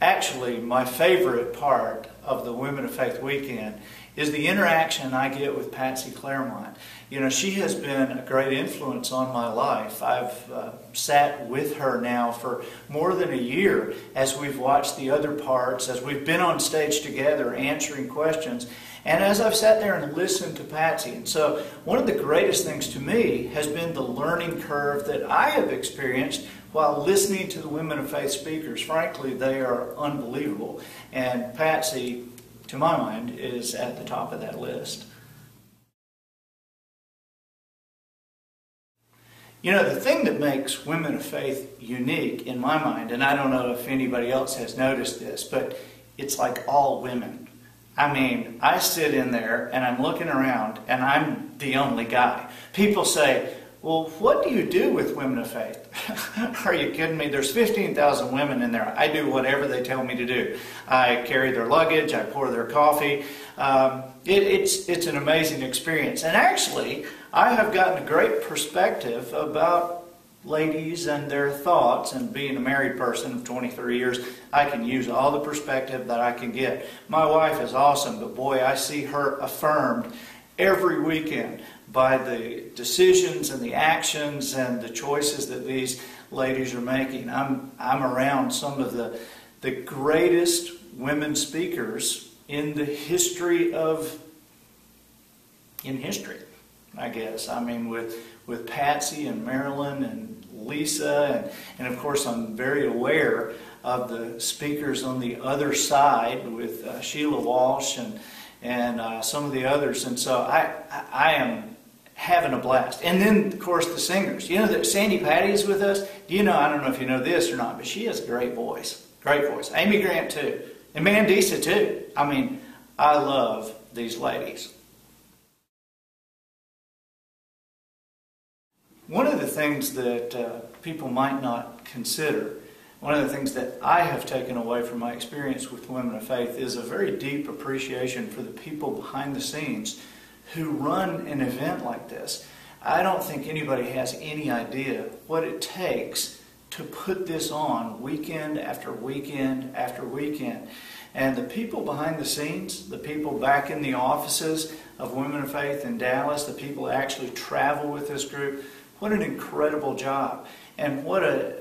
Actually, my favorite part of the Women of Faith weekend is the interaction I get with Patsy Claremont. You know, she has been a great influence on my life. I've sat with her now for more than a year as we've watched the other parts, as we've been on stage together answering questions, and as I've sat there and listened to Patsy. And so one of the greatest things to me has been the learning curve that I have experienced while listening to the Women of Faith speakers. Frankly, they are unbelievable. And Patsy, to my mind, is at the top of that list. You know, the thing that makes Women of Faith unique in my mind, and I don't know if anybody else has noticed this, but it's like all women. I mean, I sit in there and I'm looking around and I'm the only guy. People say, well, what do you do with Women of Faith? Are you kidding me? There's 15,000 women in there. I do whatever they tell me to do. I carry their luggage. I pour their coffee. It's an amazing experience. And actually, I have gotten a great perspective about ladies and their thoughts. And being a married person of 23 years, I can use all the perspective that I can get. My wife is awesome, but boy, I see her affirmed every weekend by the decisions and the actions and the choices that these ladies are making. I'm around some of the greatest women speakers in the history in history, I guess. I mean, with Patsy and Marilyn and Lisa, and of course I'm very aware of the speakers on the other side with Sheila Walsh and some of the others. And so I am having a blast. And then, of course, the singers. You know that Sandy Patty is with us? Do you know, I don't know if you know this or not, but she has a great voice. Great voice. Amy Grant, too. And Mandisa, too. I mean, I love these ladies. One of the things that people might not consider, one of the things that I have taken away from my experience with Women of Faith is a very deep appreciation for the people behind the scenes who run an event like this. I don't think anybody has any idea what it takes to put this on weekend after weekend after weekend. And the people behind the scenes, the people back in the offices of Women of Faith in Dallas, the people who actually travel with this group, what an incredible job. And what a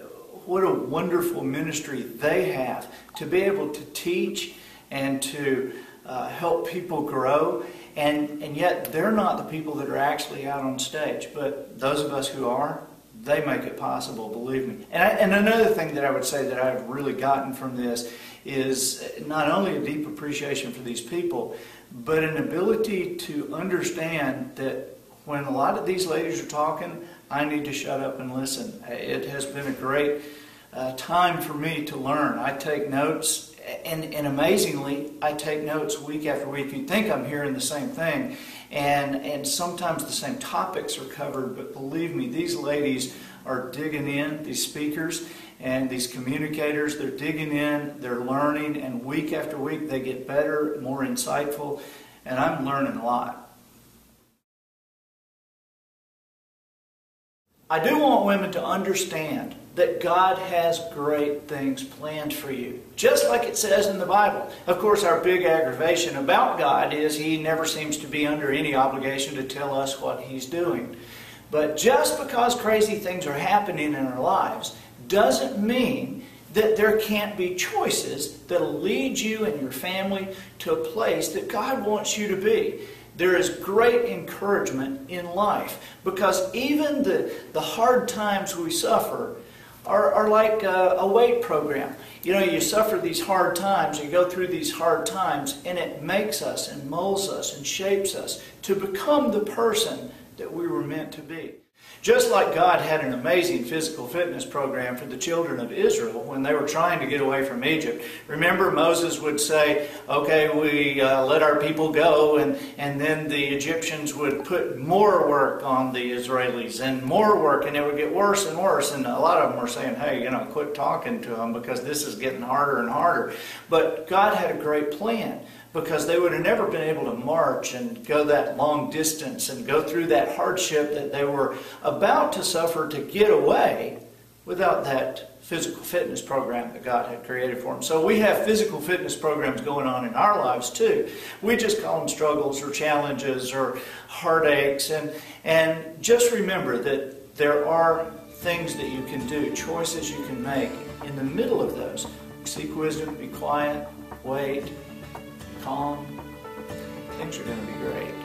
wonderful ministry they have to be able to teach and to help people grow. And yet they're not the people that are actually out on stage. But those of us who are, they make it possible, believe me. And another thing that I would say that I've really gotten from this is not only a deep appreciation for these people, but an ability to understand that when a lot of these ladies are talking, I need to shut up and listen. It has been a great time for me to learn. I take notes. And amazingly, I take notes week after week. You'd think I'm hearing the same thing. And sometimes the same topics are covered. But believe me, these ladies are digging in, these speakers and these communicators. They're digging in, they're learning. And week after week, they get better, more insightful. And I'm learning a lot. I do want women to understand that God has great things planned for you, just like it says in the Bible. Of course, our big aggravation about God is He never seems to be under any obligation to tell us what He's doing. But just because crazy things are happening in our lives doesn't mean that there can't be choices that will lead you and your family to a place that God wants you to be. There is great encouragement in life, because even the hard times we suffer are like a weight program. You know, you suffer these hard times, you go through these hard times, and it makes us and molds us and shapes us to become the person that we were meant to be. Just like God had an amazing physical fitness program for the children of Israel when they were trying to get away from Egypt. Remember, Moses would say, okay, we let our people go, and then the Egyptians would put more work on the Israelis and more work, and it would get worse and worse. And a lot of them were saying, hey, quit talking to them because this is getting harder and harder. But God had a great plan, because they would have never been able to march and go that long distance and go through that hardship that they were about to suffer to get away without that physical fitness program that God had created for them. So we have physical fitness programs going on in our lives too. We just call them struggles or challenges or heartaches. And just remember that there are things that you can do, choices you can make in the middle of those. Seek wisdom, be quiet, wait, calm. Things are going to be great.